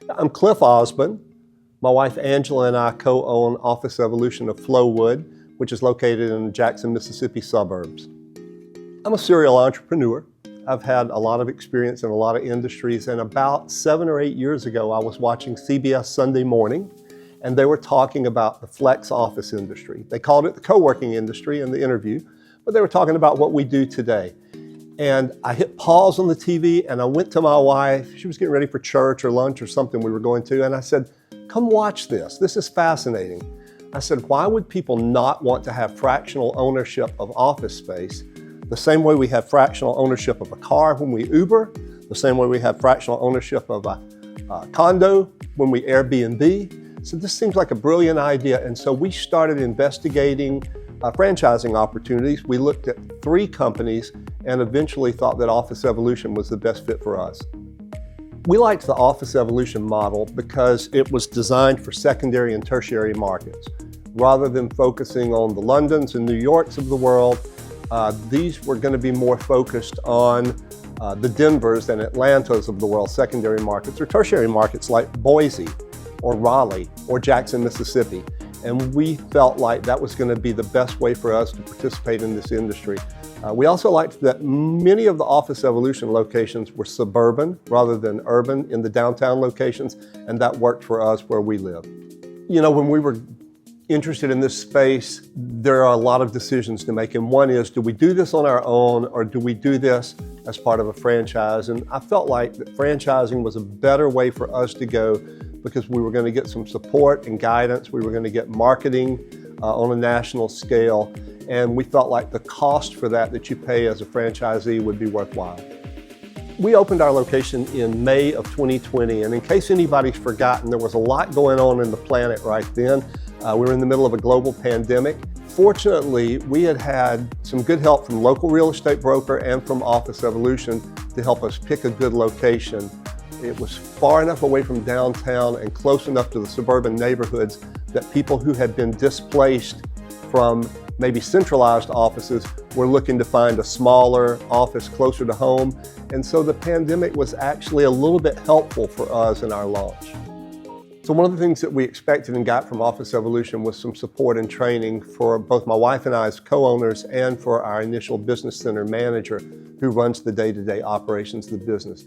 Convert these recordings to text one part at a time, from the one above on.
I'm Cliff Osbon. My wife Angela and I co-own Office Evolution of Flowood, which is located in the Jackson, Mississippi suburbs. I'm a serial entrepreneur. I've had a lot of experience in a lot of industries, and about 7 or 8 years ago, I was watching CBS Sunday Morning, and they were talking about the flex office industry. They called it the co-working industry in the interview, but they were talking about what we do today. And I hit pause on the TV and I went to my wife. She was getting ready for church or lunch or something we were going to, and I said, "Come watch this. This is fascinating." I said, "Why would people not want to have fractional ownership of office space the same way we have fractional ownership of a car when we Uber, the same way we have fractional ownership of a condo when we Airbnb?" So this seems like a brilliant idea, and so we started investigating franchising opportunities. We looked at 3 companies and eventually thought that Office Evolution was the best fit for us. We liked the Office Evolution model because it was designed for secondary and tertiary markets. Rather than focusing on the Londons and New Yorks of the world, these were going to be more focused on the Denvers and Atlantas of the world, secondary markets, or tertiary markets like Boise or Raleigh or Jackson, Mississippi. And we felt like that was going to be the best way for us to participate in this industry. We also liked that many of the Office Evolution locations were suburban rather than urban in the downtown locations, and that worked for us where we live. You know, when we were interested in this space, there are a lot of decisions to make, and one is, do we do this on our own or do we do this as part of a franchise? And I felt like that franchising was a better way for us to go because we were going to get some support and guidance. We were going to get marketing on a national scale, and we felt like the cost for that you pay as a franchisee would be worthwhile. We opened our location in May of 2020, and in case anybody's forgotten, there was a lot going on in the planet right then. We were in the middle of a global pandemic. Fortunately, we had some good help from local real estate broker and from Office Evolution to help us pick a good location. It was far enough away from downtown and close enough to the suburban neighborhoods that people who had been displaced from maybe centralized offices were looking to find a smaller office closer to home. And so the pandemic was actually a little bit helpful for us in our launch. So one of the things that we expected and got from Office Evolution was some support and training for both my wife and I as co-owners and for our initial business center manager who runs the day-to-day operations of the business.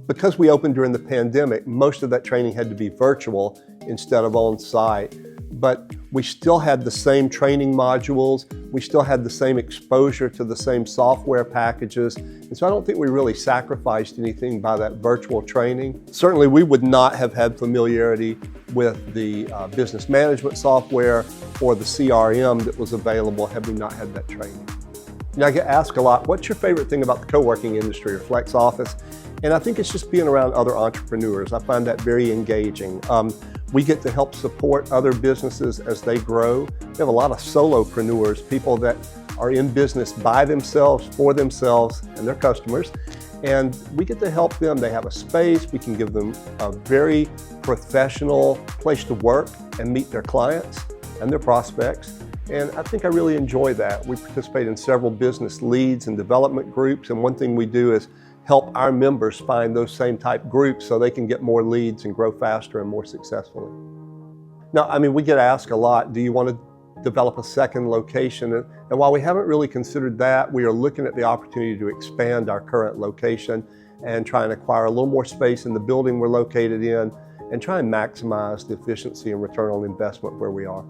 Because we opened during the pandemic, most of that training had to be virtual instead of on site. But we still had the same training modules, we still had the same exposure to the same software packages, and so I don't think we really sacrificed anything by that virtual training. Certainly we would not have had familiarity with the business management software or the CRM that was available had we not had that training. You know, I get asked a lot, what's your favorite thing about the co-working industry or flex office? And I think it's just being around other entrepreneurs. I find that very engaging. We get to help support other businesses as they grow. We have a lot of solopreneurs, people that are in business by themselves, for themselves, and their customers. And we get to help them. They have a space. We can give them a very professional place to work and meet their clients and their prospects. And I think I really enjoy that. We participate in several business leads and development groups. And one thing we do is help our members find those same type groups so they can get more leads and grow faster and more successfully. Now, I mean, we get asked a lot, do you want to develop a second location? And while we haven't really considered that, we are looking at the opportunity to expand our current location and try and acquire a little more space in the building we're located in and try and maximize the efficiency and return on investment where we are.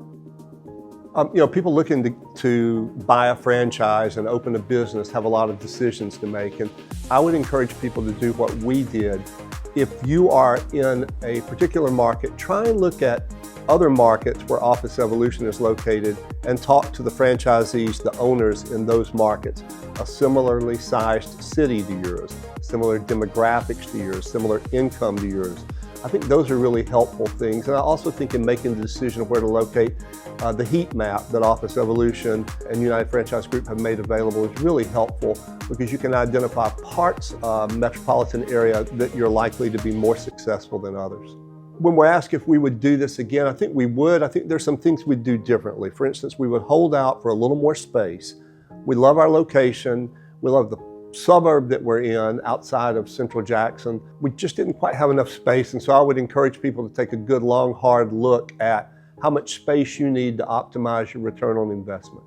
You know, people looking to buy a franchise and open a business have a lot of decisions to make, and I would encourage people to do what we did. If you are in a particular market, try and look at other markets where Office Evolution is located and talk to the franchisees, the owners in those markets, a similarly sized city to yours, similar demographics to yours, similar income to yours. I think those are really helpful things. And I also think in making the decision of where to locate, the heat map that Office Evolution and United Franchise Group have made available is really helpful because you can identify parts of metropolitan area that you're likely to be more successful than others. When we're asked if we would do this again, I think we would. I think there's some things we'd do differently. For instance, we would hold out for a little more space. We love our location. We love the suburb that we're in, outside of central Jackson, we just didn't quite have enough space. And so I would encourage people to take a good, long, hard look at how much space you need to optimize your return on investment.